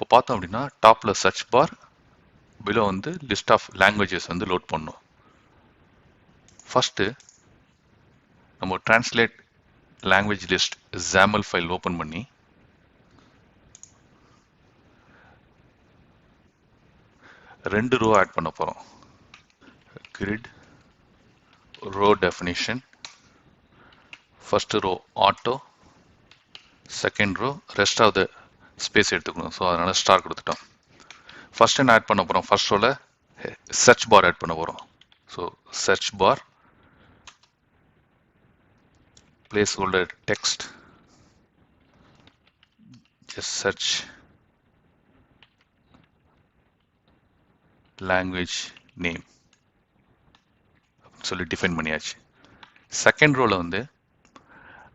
இப்போ பார்த்தோம் அப்படின்னா டாப்பில் சர்ச் பார், பிலோ வந்து லிஸ்ட் ஆஃப் லாங்குவேஜஸ் வந்து லோட் பண்ணும். ஃபஸ்ட்டு நம்ம translate language list XAML file open பண்ணி ரெண்டு ரோ ஆட் பண்ண போகிறோம். grid row definition, first row auto, second row rest of the space எடுத்துக்கணும். ஸோ அதனால ஸ்டார் கொடுத்துட்டோம். ஃபர்ஸ்ட் என்ன ஆட் பண்ண போகிறோம்? ஃபர்ஸ்ட் ரோவில் சர்ச் பார் ஆட் பண்ண போகிறோம். So search bar, placeholder text, just search language name சொல்லி டிஃபைன் பண்ணியாச்சு. செகண்ட் ரோவில் வந்து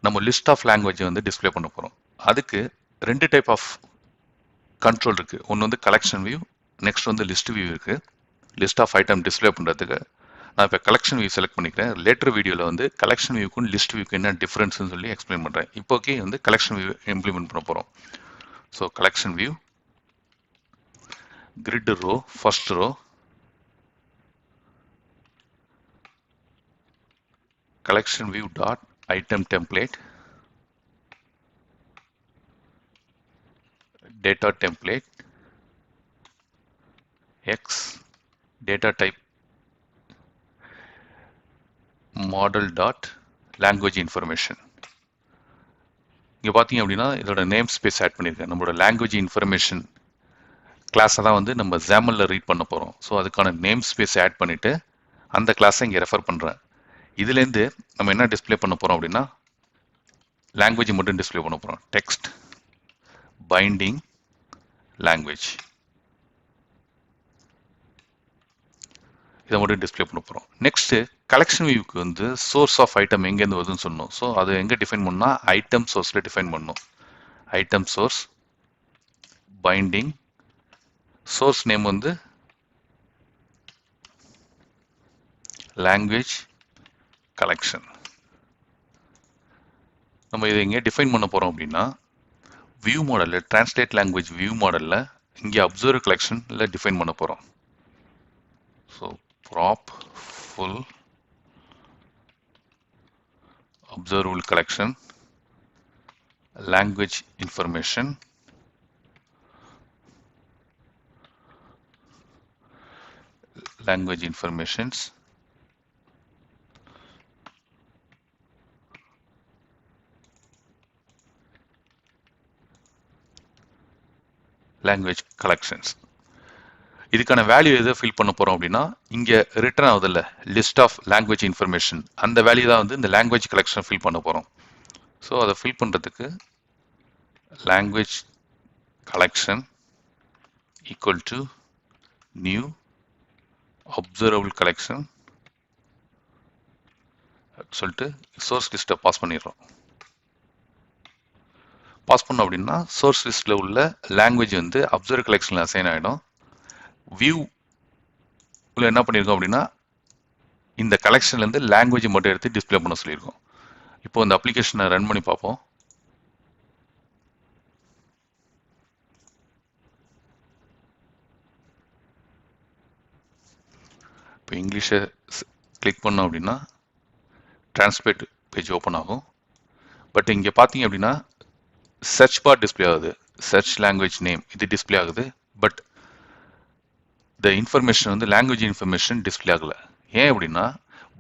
நம்ம லிஸ்ட் ஆஃப் லாங்குவேஜ் வந்து டிஸ்பிளே பண்ண போகிறோம். அதுக்கு ரெண்டு டைப் ஆஃப் கண்ட்ரோல் இருக்குது. ஒன்று வந்து கலெக்ஷன் வியூ, நெக்ஸ்ட் வந்து லிஸ்ட் வியூ இருக்குது. லிஸ்ட் ஆஃப் ஐட்டம் டிஸ்பிளே பண்ணுறதுக்கு நான் இப்போ கலெக்ஷன் வியூ செலக்ட் பண்ணிக்கிறேன். லேட்டர் வீடியோவில் வந்து கலெக்ஷன் வியூக்கும் லிஸ்ட் வியூக்கு என்ன டிஃப்ரென்ஸ்னு சொல்லி எக்ஸ்பிளைன் பண்ணுறேன். இப்போக்கே வந்து கலெக்ஷன் வியூ இம்ப்ளிமெண்ட் பண்ண போகிறோம். So collection view, grid row, first row, collection view dot item template, data template, X, data type model dot language information. இங்கே பார்த்தீங்க அப்படின்னா இதோட நேம் ஸ்பேஸ் ஆட் பண்ணியிருக்கேன். நம்மளோட லாங்குவேஜ் இன்ஃபர்மேஷன் கிளாஸை தான் வந்து நம்ம XAML ரீட் பண்ண போகிறோம். ஸோ அதுக்கான நேம் ஸ்பேஸ் ஆட் பண்ணிவிட்டு அந்த கிளாஸை இங்கே ரெஃபர் பண்ணுறேன். இதுலேருந்து நம்ம என்ன டிஸ்பிளே பண்ண போகிறோம் அப்படின்னா லாங்குவேஜ் மட்டும் டிஸ்பிளே பண்ண போகிறோம். டெக்ஸ்ட் பைண்டிங் லாங்குவேஜ், இதை மட்டும் டிஸ்பிளே பண்ண போகிறோம். நெக்ஸ்ட்டு கலெக்ஷன் வியூக்கு வந்து சோர்ஸ் ஆஃப் ஐட்டம் எங்கேருந்து வருதுன்னு சொன்னோம். ஸோ அது எங்கே டிஃபைன் பண்ணால் ஐட்டம் சோர்ஸில் டிஃபைன் பண்ணணும். Item source binding, source name வந்து லாங்குவேஜ் கலெக்ஷன். நம்ம இதை இங்கே டிஃபைன் பண்ண போகிறோம் அப்படின்னா வியூ மாடலில், டிரான்ஸ்லேட் லாங்குவேஜ் வியூ மாடலில் இங்கே அப்சர்வர் கலெக்ஷனில் டிஃபைன் பண்ண போகிறோம். So prop full observable collection, language information, language informations, language collections. இதுக்கான வேல்யூ எதை ஃபில் பண்ண போகிறோம் அப்படின்னா இங்கே ரிட்டர்ன் ஆகுதில்ல லிஸ்ட் ஆஃப் லாங்குவேஜ் இன்ஃபர்மேஷன், அந்த வேல்யூ தான் வந்து இந்த லாங்குவேஜ் கலெக்ஷன் ஃபில் பண்ண போகிறோம். ஸோ அதை ஃபில் பண்ணுறதுக்கு language collection equal to new observable collection சொல்லிட்டு சோர்ஸ் லிஸ்ட்டை பாஸ் பண்ணிடுறோம். பாஸ் பண்ணோம் அப்படின்னா சோர்ஸ் லிஸ்ட்டில் உள்ள லாங்குவேஜ் வந்து அப்சர்வ் கலெக்ஷனில் அசைன் ஆகிடும். வியூ என்ன பண்ணியிருக்கோம் அப்படின்னா இந்த கலெக்ஷன்லேருந்து லாங்குவேஜ் மட்டும் எடுத்து டிஸ்பிளே பண்ண சொல்லியிருக்கோம். இப்போ இந்த அப்ளிகேஷனை ரன் பண்ணி பார்ப்போம். இப்போ இங்கிலீஷை கிளிக் பண்ணோம் அப்படின்னா டிரான்ஸ்லேட் பேஜ் ஓப்பன் ஆகும். பட் இங்கே பார்த்தீங்க அப்படின்னா சர்ச் பார் டிஸ்பிளே ஆகுது, சர்ச் லாங்குவேஜ் நேம் இது டிஸ்பிளே ஆகுது. பட் இந்த இன்ஃபர்மேஷன் வந்து லாங்குவேஜ் இன்ஃபர்மேஷன் டிஸ்பிளே ஆகலை. ஏன் அப்படின்னா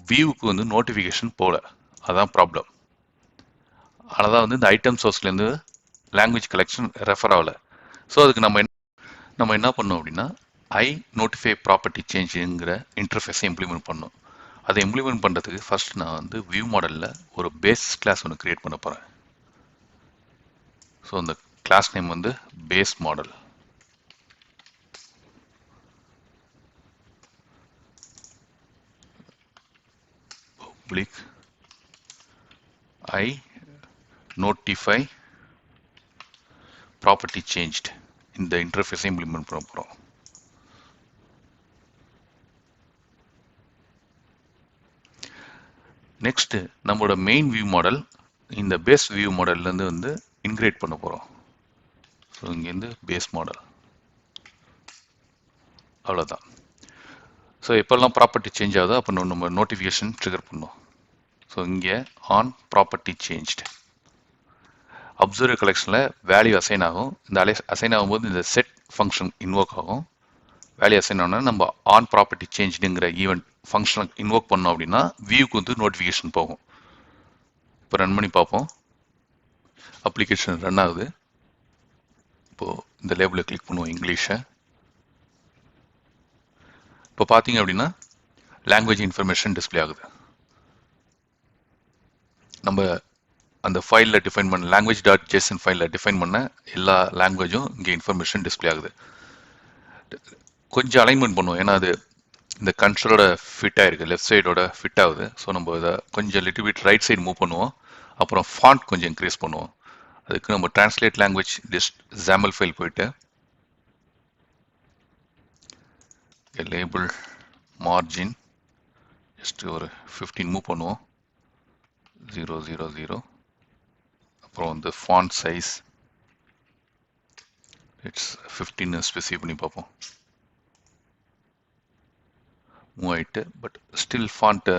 வியூவுக்கு வந்து நோட்டிஃபிகேஷன் போகல, அதுதான் ப்ராப்ளம். அதனால தான் வந்து இந்த ஐட்டம் சோர்ஸ்லேருந்து லாங்குவேஜ் கலெக்ஷன் ரெஃபர் ஆகலை. ஸோ அதுக்கு நம்ம என்ன பண்ணோம் அப்படின்னா ஐ நோட்டிஃபை ப்ராப்பர்ட்டி சேஞ்சுங்கிற இன்டர்ஃபேஸை இம்ப்ளிமெண்ட் பண்ணோம். அதை இம்ப்ளிமெண்ட் பண்ணுறதுக்கு ஃபர்ஸ்ட் நான் வந்து வியூ மாடலில் ஒரு பேஸ் கிளாஸ் ஒன்று கிரியேட் பண்ண போகிறேன். ஸோ அந்த கிளாஸ் நேம் வந்து base model. Public I notify property changed இந்த இன்டர்ஃபேஸை இம்ப்ளிமெண்ட் பண்ண போகிறோம். நெக்ஸ்ட் நம்மளோட மெயின் வியூ மாடல் இந்த பேஸ் வியூ மாடல்லேருந்து வந்து இன்கிரேட் பண்ண போகிறோம். ஸோ இங்கேருந்து பேஸ் மாடல் அவ்வளோதான். ஸோ எப்போல்லாம் ப்ராப்பர்ட்டி சேஞ்ச் ஆகுதோ அப்போ நம்ம நோட்டிஃபிகேஷன் ட்ரிகர் பண்ணும். ஸோ இங்கே ஆன் ப்ராப்பர்ட்டி சேஞ்ச்டு அப்சர்வர் கலெக்ஷனில் வேல்யூ அசைன் ஆகும். இந்த அசைன் ஆகும்போது இந்த செட் ஃபங்க்ஷன் இன்வோக் ஆகும். வேல்யூ அசைன் ஆனா நம்ம ஆன் ப்ராப்பர்ட்டி சேஞ்சுங்கிற ஈவெண்ட் ஃபங்க்ஷனை இன்வோக் பண்ணோம் அப்படின்னா வியூக்கு வந்து நோட்டிஃபிகேஷன் போகும். இப்போ ரன் பண்ணி பார்ப்போம். அப்ளிகேஷன் ரன் ஆகுது. இப்போது இந்த லேபிளை கிளிக் பண்ணுவோம் இங்கிலீஷை. இப்போ பார்த்தீங்க அப்படின்னா லாங்குவேஜ் இன்ஃபர்மேஷன் டிஸ்பிளே ஆகுது. நம்ம அந்த ஃபைலில் டிஃபைன் பண்ண language.json ஃபைலில் டிஃபைன் பண்ண எல்லா லாங்குவேஜும் இங்கே இன்ஃபர்மேஷன் டிஸ்பிளே ஆகுது. கொஞ்சம் அலைன்மெண்ட் பண்ணுவோம், ஏன்னா அது இந்த கன்சோலோட ஃபிட் ஆகிருக்கு, லெஃப்ட் சைடோட ஃபிட் ஆகுது. ஸோ நம்ம இதை கொஞ்சம் little bit right side move பண்ணுவோம். அப்புறம் ஃபாண்ட் கொஞ்சம் இன்க்ரீஸ் பண்ணுவோம். அதுக்கு நம்ம translate language list XAML file போயிட்டு லேபிள் மார்ஜின் ஜஸ்ட் ஒரு 15 மூவ் பண்ணுவோம். 000. அப்புறம் வந்து ஃபாண்ட் சைஸ் இட்ஸ் 15 ஸ்பெசிஃபை பண்ணி பார்ப்போம். மூவ் ஆகிட்டு, but still font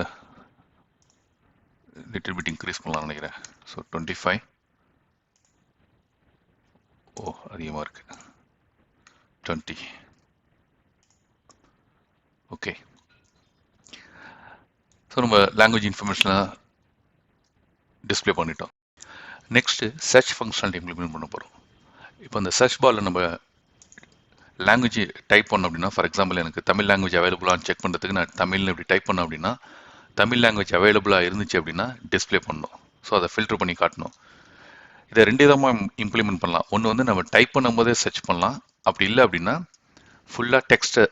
little bit increase பண்ணலாம்னு நினைக்கிறேன். ஸோ 25. ஓ அதிகமாக இருக்கு. 20. ஓகே. ஸோ நம்ம லாங்குவேஜ் இன்ஃபர்மேஷனை டிஸ்பிளே பண்ணிட்டோம். நெக்ஸ்ட்டு சர்ச் ஃபங்க்ஷனாலிட்டி இம்ப்ளிமெண்ட் பண்ண போகிறோம். இப்போ அந்த சர்ச் பாரில் நம்ம லாங்குவேஜ் டைப் பண்ணோம் அப்படின்னா, ஃபார் எக்ஸாம்பிள் எனக்கு தமிழ் லாங்குவேஜ் அவைலபிளான்னு செக் பண்ணுறதுக்கு நான் தமிழ்னு இப்படி டைப் பண்ணோம் அப்படின்னா, தமிழ் லாங்குவேஜ் அவைலபிளாக இருந்துச்சு அப்படின்னா டிஸ்பிளே பண்ணணும். ஸோ அதை ஃபில்டர் பண்ணி காட்டணும். இதை 2 விதமாக இம்ப்ளிமெண்ட் பண்ணலாம். ஒன்று வந்து நம்ம டைப் பண்ணும் போதே சர்ச் பண்ணலாம். அப்படி இல்லை அப்படின்னா ஃபுல்லாக டெக்ஸ்ட்டை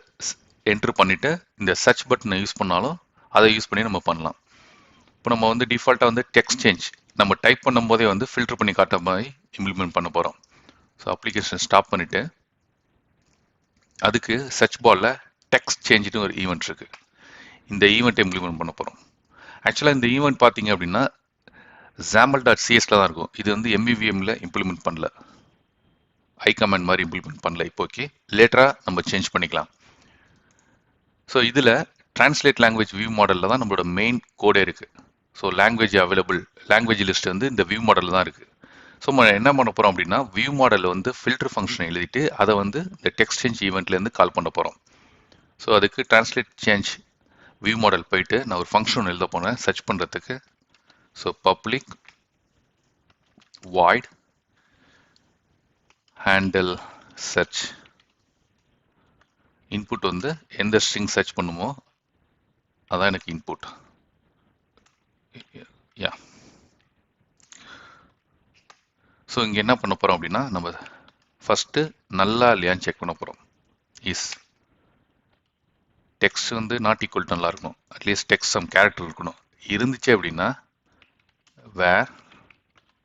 என்ட்ரு பண்ணிவிட்டு இந்த சர்ச் பட்டனை யூஸ் பண்ணாலும் அதை யூஸ் பண்ணி நம்ம பண்ணலாம். இப்போ நம்ம வந்து டிஃபால்ட்டாக வந்து டெக்ஸ்ட் சேஞ்ச் நம்ம டைப் பண்ணும் போதே வந்து ஃபில்டர் பண்ணி காட்டுற மாதிரி இம்ப்ளிமெண்ட் பண்ண போகிறோம். ஸோ அப்ளிகேஷன் ஸ்டாப் பண்ணிவிட்டு அதுக்கு சர்ச் பாரில் டெக்ஸ்ட் சேஞ்சுன்னு ஒரு ஈவெண்ட் இருக்குது. இந்த ஈவெண்ட்டை இம்ப்ளிமெண்ட் பண்ண போகிறோம். ஆக்சுவலாக இந்த ஈவெண்ட் பார்த்தீங்க அப்படின்னா XAML.csல தான் இருக்கும். இது வந்து MVVMல இம்ப்ளிமெண்ட் பண்ணல, ஐ கமாண்ட் மாதிரி இம்ப்ளிமெண்ட் பண்ணல இப்போக்கி. லேட்டராக நம்ம சேஞ்ச் பண்ணிக்கலாம். ஸோ இதில் டிரான்ஸ்லேட் லாங்குவேஜ் வியூ மாடலில் தான் நம்மளோட மெயின் கோடே இருக்குது. So language available language list வந்து இந்த வியூ மாடலில் தான் இருக்குது. ஸோ நம்ம என்ன பண்ண போகிறோம் அப்படின்னா வியூ மாடலில் வந்து ஃபில்டர் ஃபங்க்ஷனை எழுதிட்டு அதை வந்து இந்த டெக்ஸ்ட் சேஞ்ச் ஈவெண்ட்லேருந்து கால் பண்ண போகிறோம். ஸோ அதுக்கு டிரான்ஸ்லேட் சேஞ்ச் வியூ மாடல் போயிட்டு நான் ஒரு ஃபங்க்ஷன் எழுத போனேன் சர்ச் பண்ணுறதுக்கு. So public void handle search input வந்து எந்த ஸ்ட்ரிங் சர்ச் பண்ணுமோ அதான் எனக்கு இன்புட். யா. ஸோ இங்கே என்ன பண்ண போகிறோம் அப்படின்னா நம்ம ஃபஸ்ட்டு நல்லா இல்லையான்னு செக் பண்ண போகிறோம். இஸ் டெக்ஸ்ட் வந்து நாட் ஈக்குவல் நல்லா இருக்கணும், அட்லீஸ்ட் டெக்ஸ்ட் சம் கேரக்டர் இருக்கணும். இருந்துச்சு அப்படின்னா where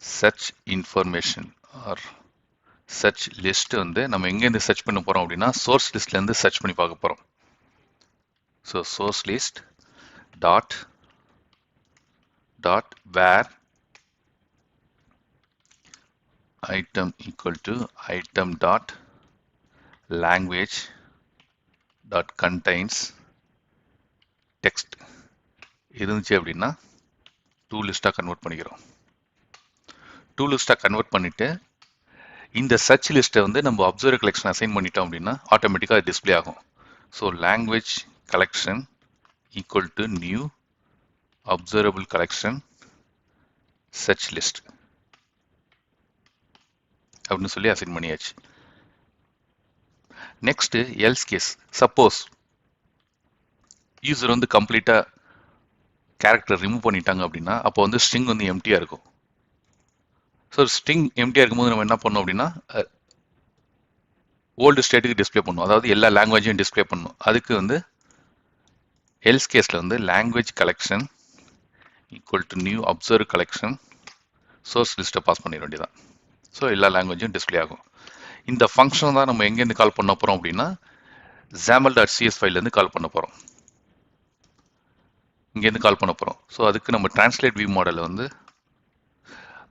search information are search list வந்து நம்ம எங்கேருந்து சர்ச் பண்ண போகிறோம் அப்படின்னா சோர்ஸ் லிஸ்ட்லேருந்து சர்ச் பண்ணி பார்க்க போகிறோம். So source list dot where item equal to item dot language dot contains text இருந்துச்சு அப்படின்னா டூ லிஸ்ட்டாக கன்வெர்ட் பண்ணிக்கிறோம். டூ லிஸ்ட்டாக கன்வெர்ட் பண்ணிவிட்டு இந்த சர்ச் லிஸ்ட்டை வந்து நம்ம அப்சர்வர் கலெக்ஷன் அசைன் பண்ணிட்டோம் அப்படின்னா ஆட்டோமேட்டிக்காக டிஸ்பிளே ஆகும். So language collection equal to new observable collection search list அப்படின்னு சொல்லி அசைன் பண்ணியாச்சு. Next else case. Suppose user வந்து கம்ப்ளீட்டாக கேரக்டர் ரிமூவ் பண்ணிட்டாங்க அப்படின்னா அப்போ வந்து ஸ்ட்ரிங் வந்து எம்டியாக இருக்கும். ஸோ ஸ்ட்ரிங் எம்டியாக இருக்கும்போது நம்ம என்ன பண்ணோம் அப்படின்னா ஓல்டு ஸ்டேட்டுக்கு டிஸ்பிளே பண்ணணும், அதாவது எல்லா லாங்குவேஜையும் டிஸ்பிளே பண்ணணும். அதுக்கு வந்து எல்ஸ் கேஸில் வந்து language collection equal to new observe collection source லிஸ்ட்டை பாஸ் பண்ணிட வேண்டியதான். ஸோ எல்லா லாங்குவேஜும் டிஸ்பிளே ஆகும். இந்த ஃபங்க்ஷன் தான் நம்ம எங்கேருந்து கால் பண்ண போகிறோம் அப்படின்னா XAML.cs ஃபைல்லேருந்து கால் பண்ண போகிறோம், இங்கேருந்து கால் பண்ண போகிறோம். ஸோ அதுக்கு நம்ம டிரான்ஸ்லேட் வியூ மாடலில் வந்து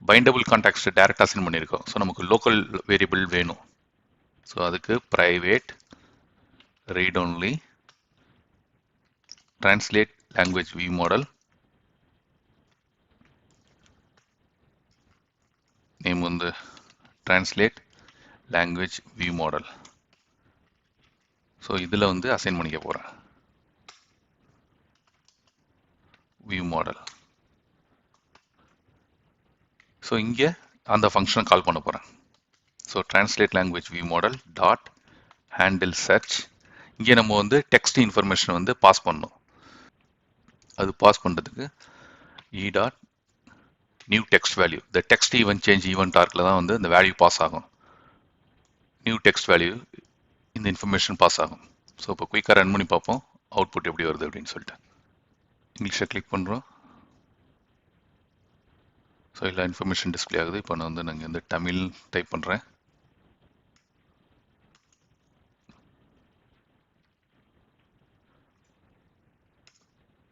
பைண்டபிள் கான்டாக்ட்ஸ் டேரெக்டாக அசைன் பண்ணியிருக்கோம். ஸோ நமக்கு லோக்கல் வேரியபிள் வேணும். ஸோ அதுக்கு private read only, translate language view model, name வந்து translate language view model. So இதில் வந்து அசைன் பண்ணிக்க போகிறேன் view model. ஸோ இங்கே அந்த ஃபங்க்ஷனை கால் பண்ண போகிறேன். So translate language view model dot handle search. இங்கே நம்ம வந்து டெக்ஸ்ட் இன்ஃபர்மேஷன் வந்து பாஸ் பண்ணணும். அது பாஸ் பண்ணுறதுக்கு e dot new text value. இந்த டெக்ஸ்ட் ஈவென்ட் சேஞ்ச் ஈவென்ட் ஆர்க்கில் தான் வந்து இந்த வேல்யூ பாஸ் ஆகும். நியூ டெக்ஸ்ட் வேல்யூ இந்த இன்ஃபர்மேஷன் பாஸ் ஆகும். ஸோ இப்போ குயிக்காக ரன் பண்ணி பார்ப்போம் அவுட்புட் எப்படி வருது அப்படின்னு சொல்லிட்டு. இங்கிலீஷை கிளிக் பண்ணுறோம். ஸோ எல்லா இன்ஃபர்மேஷன் டிஸ்பிளே ஆகுது. இப்போ நான் வந்து தமிழ் டைப் பண்ணுறேன்.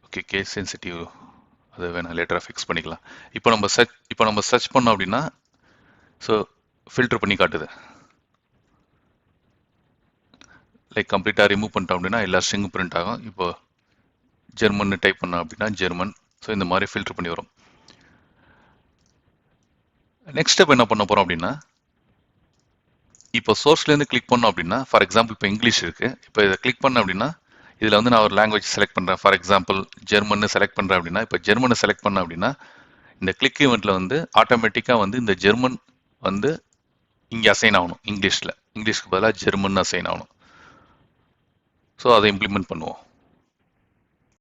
ஓகே, கேஸ் சென்சிட்டிவ் அதை வேணால் லேட்டராக ஃபிக்ஸ் பண்ணிக்கலாம். இப்போ நம்ம சர்ச் பண்ணோம் அப்படின்னா ஸோ ஃபில்டர் பண்ணி காட்டுது. லைக் கம்ப்ளீட்டாக ரிமூவ் பண்ணிட்டோம் அப்படின்னா எல்லா ஸ்ட்ரிங்கும் பிரிண்ட் ஆகும். இப்போ ஜெர்மன் டைப் பண்ணோம் அப்படின்னா ஜெர்மன். ஸோ இந்த மாதிரி ஃபில்டர் பண்ணி வரும். நெக்ஸ்ட் ஸ்டெப் என்ன பண்ண போகிறோம் அப்படின்னா, இப்போ சோர்ஸ்லேருந்து கிளிக் பண்ணோம் அப்படின்னா, ஃபார் எக்ஸாம்பிள் இப்போ இங்கிலீஷ் இருக்குது. இப்போ இதை கிளிக் பண்ண அப்படின்னா இதில் வந்து நான் ஒரு லாங்குவேஜ் செலக்ட் பண்ணுறேன். ஃபார் எக்ஸாம்பிள் ஜெர்மன்னு செலக்ட் பண்ணுறேன் அப்படின்னா, இப்போ ஜெர்மனை செலக்ட் பண்ணேன் அப்படின்னா இந்த கிளிக் ஈவெண்ட்டில் வந்து ஆட்டோமேட்டிக்காக வந்து இந்த ஜெர்மன் வந்து இங்கே அசைன் ஆகணும். இங்கிலீஷ்க்கு பதிலாக ஜெர்மன் அசைன் ஆகணும். ஸோ அதை இம்ப்ளிமெண்ட் பண்ணுவோம்.